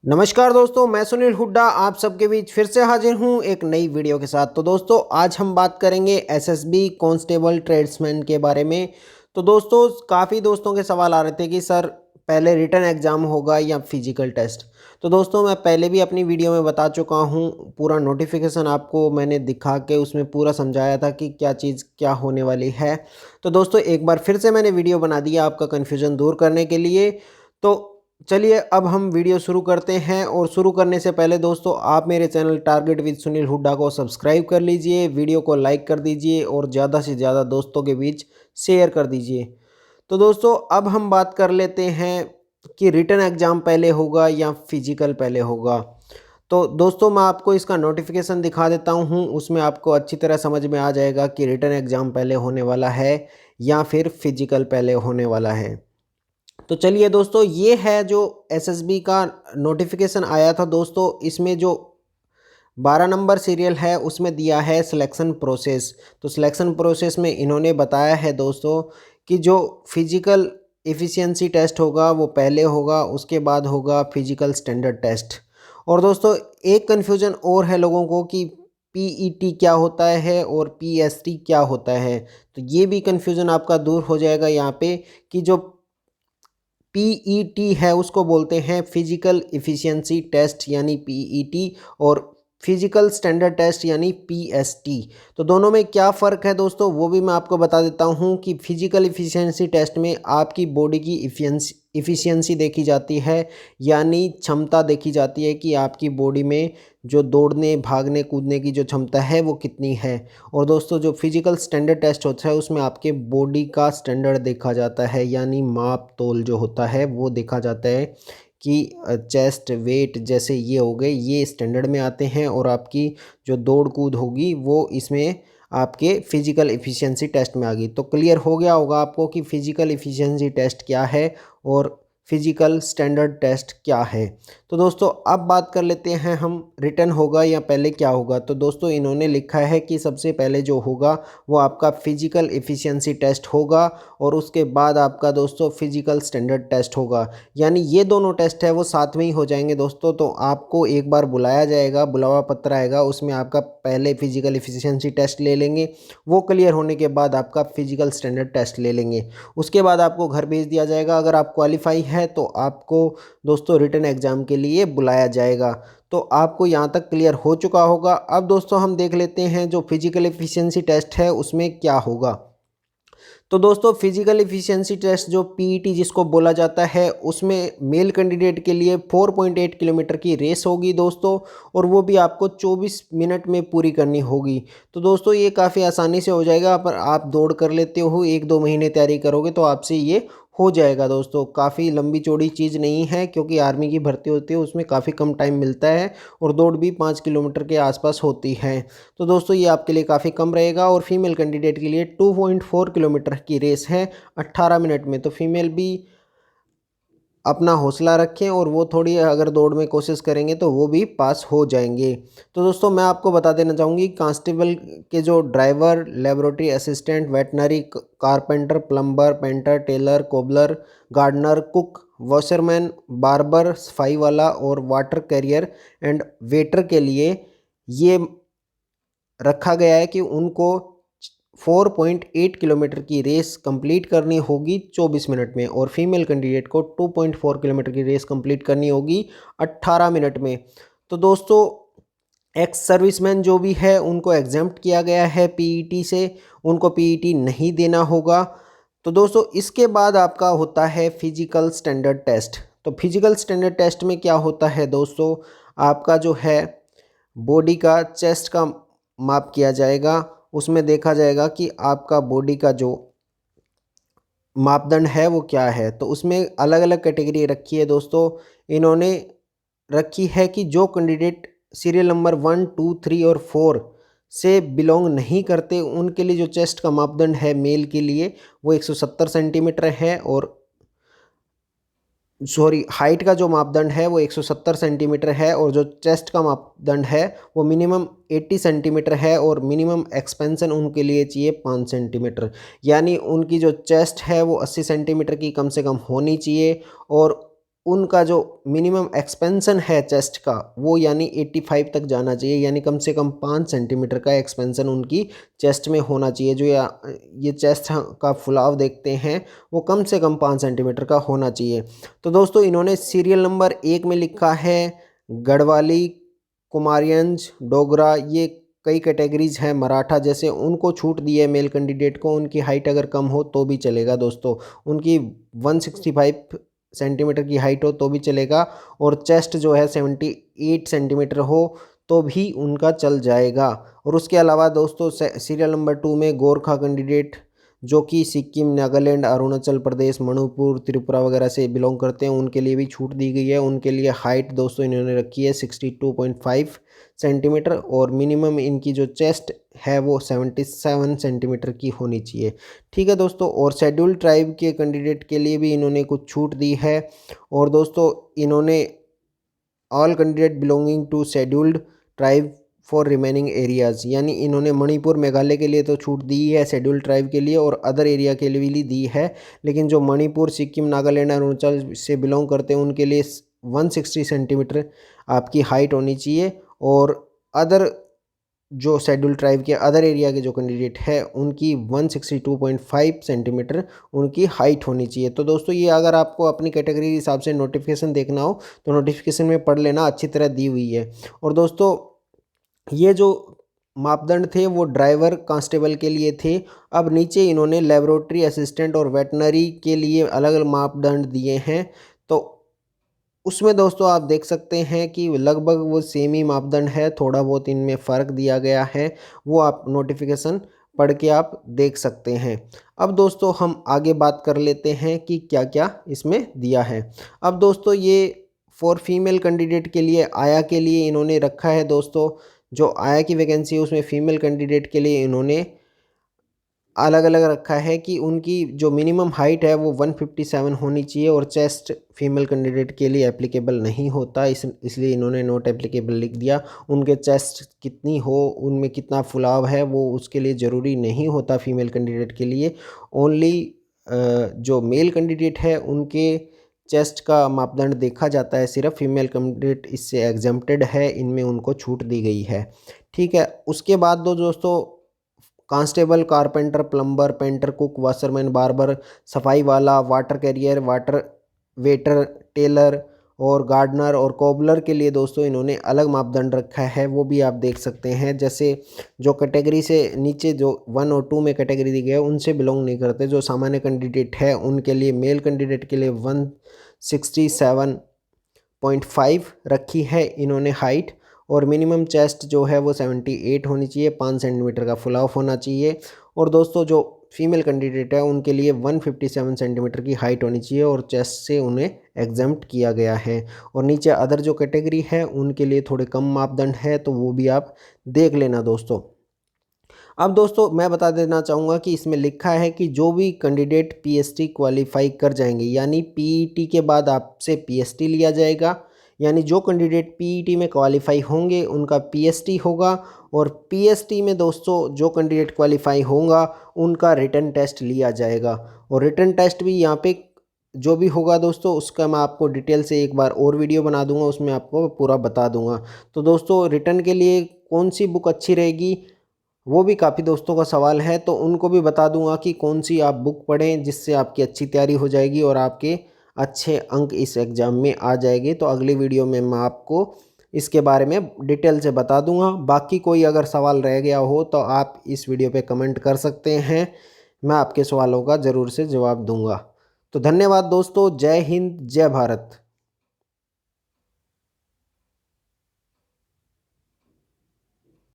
नमस्कार दोस्तों, मैं सुनील हुड्डा आप सबके बीच फिर से हाजिर हूं एक नई वीडियो के साथ। तो दोस्तों आज हम बात करेंगे एसएसबी कांस्टेबल ट्रेड्समैन के बारे में। तो दोस्तों काफ़ी दोस्तों के सवाल आ रहे थे कि सर पहले रिटन एग्ज़ाम होगा या फिजिकल टेस्ट। तो दोस्तों मैं पहले भी अपनी वीडियो में बता चुका हूं, पूरा नोटिफिकेशन आपको मैंने दिखा के उसमें पूरा समझाया था कि क्या चीज़ क्या होने वाली है। तो दोस्तों एक बार फिर से मैंने वीडियो बना दिया आपका कन्फ्यूज़न दूर करने के लिए। तो चलिए अब हम वीडियो शुरू करते हैं, और शुरू करने से पहले दोस्तों आप मेरे channel target with Sunil Hooda को सब्सक्राइब कर लीजिए, वीडियो को लाइक कर दीजिए और ज़्यादा से ज़्यादा दोस्तों के बीच शेयर कर दीजिए। तो दोस्तों अब हम बात कर लेते हैं कि रिटन एग्ज़ाम पहले होगा या फिजिकल पहले होगा। तो दोस्तों मैं आपको इसका नोटिफिकेशन दिखा देता हूँ, उसमें आपको अच्छी तरह समझ में आ जाएगा कि रिटन एग्ज़ाम पहले होने वाला है या फिर फिजिकल पहले होने वाला है। तो चलिए दोस्तों ये है जो एसएसबी का नोटिफिकेशन आया था दोस्तों, इसमें जो 12 नंबर सीरियल है उसमें दिया है सिलेक्शन प्रोसेस। तो सिलेक्शन प्रोसेस में इन्होंने बताया है दोस्तों कि जो फिजिकल एफिशिएंसी टेस्ट होगा वो पहले होगा, उसके बाद होगा फिजिकल स्टैंडर्ड टेस्ट। और दोस्तों एक कन्फ्यूजन और है लोगों को कि पीईटी क्या होता है और पीएसटी क्या होता है। तो ये भी कन्फ्यूजन आपका दूर हो जाएगा यहाँ पे कि जो पीईटी है उसको बोलते हैं फिजिकल इफ़िशियंसी टेस्ट यानी पीईटी, और फिजिकल स्टैंडर्ड टेस्ट यानी पीएसटी। तो दोनों में क्या फ़र्क है दोस्तों वो भी मैं आपको बता देता हूँ कि फिजिकल इफ़िशियंसी टेस्ट में आपकी बॉडी की इफ़िशियंसी देखी जाती है, यानी क्षमता देखी जाती है कि आपकी बॉडी में जो दौड़ने भागने कूदने की जो क्षमता है वो कितनी है। और दोस्तों जो फिजिकल स्टैंडर्ड टेस्ट होता है उसमें आपके बॉडी का स्टैंडर्ड देखा जाता है, यानी माप तोल जो होता है वो देखा जाता है कि चेस्ट वेट जैसे ये हो गए ये स्टैंडर्ड में आते हैं, और आपकी जो दौड़ कूद होगी वो इसमें आपके फिजिकल एफिशिएंसी टेस्ट में आ गई। तो क्लियर हो गया होगा आपको कि फिजिकल एफिशिएंसी टेस्ट क्या है और फिजिकल स्टैंडर्ड टेस्ट क्या है। तो दोस्तों अब बात कर लेते हैं हम रिटन होगा या पहले क्या होगा। तो दोस्तों इन्होंने लिखा है कि सबसे पहले जो होगा वो आपका फिजिकल एफिशिएंसी टेस्ट होगा, और उसके बाद आपका दोस्तों फिजिकल स्टैंडर्ड टेस्ट होगा। यानी ये दोनों टेस्ट है वो साथ में ही हो जाएंगे दोस्तों। तो आपको एक बार बुलाया जाएगा, बुलावा पत्र आएगा, उसमें आपका पहले फिजिकल एफिशिएंसी टेस्ट ले लेंगे, वो क्लियर होने के बाद आपका फिजिकल स्टैंडर्ड टेस्ट ले लेंगे। उसके बाद आपको घर भेज दिया जाएगा। अगर आप क्वालिफाई है तो आपको दोस्तों रिटन एग्ज़ाम के लिए बुलाया जाएगा। तो आपको यहाँ तक क्लियर हो चुका होगा। अब दोस्तों हम देख लेते हैं जो फिजिकल एफिशिएंसी टेस्ट है उसमें क्या होगा। तो दोस्तों फिजिकल एफिशिएंसी टेस्ट जो पीईटी जिसको बोला जाता है उसमें मेल कैंडिडेट के लिए 4.8 किलोमीटर की रेस होगी दोस्तों, और वो भी आपको 24 मिनट में पूरी करनी होगी। तो दोस्तों ये काफ़ी आसानी से हो जाएगा, पर आप दौड़ कर लेते हो 1-2 महीने तैयारी करोगे तो आपसे ये हो जाएगा दोस्तों। काफ़ी लंबी चौड़ी चीज़ नहीं है, क्योंकि आर्मी की भर्ती होती है उसमें काफ़ी कम टाइम मिलता है, और दौड़ भी 5 किलोमीटर के आसपास होती है। तो दोस्तों ये आपके लिए काफ़ी कम रहेगा। और फीमेल कैंडिडेट के लिए 2.4 किलोमीटर की रेस है 18 मिनट में। तो फीमेल भी अपना हौसला रखें, और वो थोड़ी अगर दौड़ में कोशिश करेंगे तो वो भी पास हो जाएंगे। तो दोस्तों मैं आपको बता देना चाहूँगी कांस्टेबल के जो driver, laboratory assistant, veterinary, carpenter, plumber, painter, tailor, cobbler, gardener, cook, washerman, barber, सफाई वाला और वाटर कैरियर एंड वेटर के लिए ये रखा गया है कि उनको 4.8 किलोमीटर की रेस कंप्लीट करनी होगी 24 मिनट में, और फीमेल कैंडिडेट को 2.4 किलोमीटर की रेस कंप्लीट करनी होगी 18 मिनट में। तो दोस्तों एक्स सर्विसमैन जो भी है उनको एग्जेम्प्ट किया गया है पीईटी से, उनको पीईटी नहीं देना होगा। तो दोस्तों इसके बाद आपका होता है फिजिकल स्टैंडर्ड टेस्ट। तो फिजिकल स्टैंडर्ड टेस्ट में क्या होता है दोस्तों, आपका जो है बॉडी का चेस्ट का माप किया जाएगा। उसमें देखा जाएगा कि आपका बॉडी का जो मापदंड है वो क्या है। तो उसमें अलग अलग कैटेगरी रखी है दोस्तों। इन्होंने रखी है कि जो कैंडिडेट सीरियल नंबर 1, 2, 3 और 4 से बिलोंग नहीं करते उनके लिए जो चेस्ट का मापदंड है मेल के लिए वो 170 सेंटीमीटर है, और हाइट का जो मापदंड है वो 170 सेंटीमीटर है, और जो चेस्ट का मापदंड है वो मिनिमम 80 सेंटीमीटर है, और मिनिमम एक्सपेंशन उनके लिए चाहिए 5 सेंटीमीटर। यानी उनकी जो चेस्ट है वो 80 सेंटीमीटर की कम से कम होनी चाहिए, और उनका जो मिनिमम एक्सपेंशन है चेस्ट का वो यानी 85 तक जाना चाहिए, यानी कम से कम 5 सेंटीमीटर का एक्सपेंशन उनकी चेस्ट में होना चाहिए। जो ये चेस्ट का फुलाव देखते हैं वो कम से कम 5 सेंटीमीटर का होना चाहिए। तो दोस्तों इन्होंने सीरियल नंबर 1 में लिखा है गढ़वाली, कुमारियंज, डोगरा, ये कई कैटेगरीज हैं, मराठा जैसे, उनको छूट दी है मेल कैंडिडेट को। उनकी हाइट अगर कम हो तो भी चलेगा दोस्तों, उनकी 165 सेंटीमीटर की हाइट हो तो भी चलेगा, और चेस्ट जो है 78 सेंटीमीटर हो तो भी उनका चल जाएगा। और उसके अलावा दोस्तों सीरियल नंबर 2 में गोरखा कैंडिडेट जो कि सिक्किम, नागालैंड, अरुणाचल प्रदेश, मणिपुर, त्रिपुरा वगैरह से बिलोंग करते हैं, उनके लिए भी छूट दी गई है। उनके लिए हाइट दोस्तों इन्होंने रखी है 62.5 सेंटीमीटर, और मिनिमम इनकी जो चेस्ट है वो 77 सेंटीमीटर की होनी चाहिए। ठीक है दोस्तों, और शेड्यूल ट्राइब के कैंडिडेट के लिए भी इन्होंने कुछ छूट दी है। और दोस्तों इन्होंने all candidate belonging to scheduled tribe for remaining areas, यानी इन्होंने मणिपुर, मेघालय के लिए तो छूट दी है शेड्यूल ट्राइब के लिए, और अदर एरिया के लिए भी दी है। लेकिन जो मणिपुर, सिक्किम, नागालैंड, अरुणाचल से बिलोंग करते हैं उनके लिए 160 सेंटीमीटर आपकी हाइट होनी चाहिए, और अदर जो शेड्यूल ट्राइब के अदर एरिया के जो कैंडिडेट है उनकी 162.5 सेंटीमीटर उनकी हाइट होनी चाहिए। तो दोस्तों ये अगर आपको अपनी कैटेगरी के हिसाब से नोटिफिकेशन देखना हो तो नोटिफिकेशन में पढ़ लेना, अच्छी तरह दी हुई है। और दोस्तों ये जो मापदंड थे वो ड्राइवर, कांस्टेबल के लिए थे। अब नीचे इन्होंने लेबोरेटरी असिस्टेंट और वेटनरी के लिए अलग अलग मापदंड दिए हैं। तो उसमें दोस्तों आप देख सकते हैं कि लगभग वो सेम ही मापदंड है, थोड़ा बहुत इनमें फ़र्क दिया गया है, वो आप नोटिफिकेशन पढ़ के आप देख सकते हैं। अब दोस्तों हम आगे बात कर लेते हैं कि क्या क्या इसमें दिया है। अब दोस्तों ये फॉर फीमेल कैंडिडेट के लिए, आया के लिए इन्होंने रखा है दोस्तों, जो आया की वैकेंसी है उसमें फीमेल कैंडिडेट के लिए इन्होंने अलग अलग रखा है कि उनकी जो मिनिमम हाइट है वो 157 होनी चाहिए, और चेस्ट फीमेल कैंडिडेट के लिए एप्लीकेबल नहीं होता, इसलिए इन्होंने नॉट एप्लीकेबल लिख दिया। उनके चेस्ट कितनी हो, उनमें कितना फुलाव है, वो उसके लिए ज़रूरी नहीं होता फीमेल कैंडिडेट के लिए। ओनली जो मेल कैंडिडेट है उनके चेस्ट का मापदंड देखा जाता है सिर्फ, फीमेल कैंडिडेट इससे एग्जम्प्टेड है, इनमें उनको छूट दी गई है। ठीक है, उसके बाद दोस्तों constable, carpenter, plumber, painter, cook, washerman, barber, सफाई वाला, water carrier, water waiter, tailor और गार्डनर और कोबलर के लिए दोस्तों इन्होंने अलग मापदंड रखा है, वो भी आप देख सकते हैं। जैसे जो कैटेगरी से नीचे जो 1 और 2 में कैटेगरी दी गई है उनसे बिलोंग नहीं करते, जो सामान्य कैंडिडेट है उनके लिए, मेल कैंडिडेट के लिए 167.5 रखी है इन्होंने हाइट, और मिनिमम चेस्ट जो है वो 78 होनी चाहिए, 5 सेंटीमीटर का फुलाव होना चाहिए। और दोस्तों जो फीमेल कैंडिडेट है उनके लिए 157 सेंटीमीटर की हाइट होनी चाहिए, और चेस्ट से उन्हें एग्जम्प्ट किया गया है। और नीचे अदर जो कैटेगरी है उनके लिए थोड़े कम मापदंड है, तो वो भी आप देख लेना दोस्तों। अब दोस्तों मैं बता देना चाहूँगा कि इसमें लिखा है कि जो भी कैंडिडेट पीएसटी क्वालिफाई कर जाएंगे, यानी पीईटी के बाद आपसे पीएसटी लिया जाएगा, यानी जो कैंडिडेट पीईटी में क्वालिफाई होंगे उनका पीएसटी होगा, और पीएसटी में दोस्तों जो कैंडिडेट क्वालिफाई होगा उनका रिटन टेस्ट लिया जाएगा। और रिटन टेस्ट भी यहाँ पे जो भी होगा दोस्तों उसका मैं आपको डिटेल से एक बार और वीडियो बना दूंगा, उसमें आपको पूरा बता दूंगा। तो दोस्तों रिटन के लिए कौन सी बुक अच्छी रहेगी वो भी काफ़ी दोस्तों का सवाल है, तो उनको भी बता दूंगा कि कौन सी आप बुक पढ़ें जिससे आपकी अच्छी तैयारी हो जाएगी और आपके अच्छे अंक इस एग्ज़ाम में आ जाएंगे। तो अगली वीडियो में मैं आपको इसके बारे में डिटेल से बता दूंगा। बाकी कोई अगर सवाल रह गया हो तो आप इस वीडियो पे कमेंट कर सकते हैं, मैं आपके सवालों का ज़रूर से जवाब दूंगा। तो धन्यवाद दोस्तों, जय हिंद, जय भारत।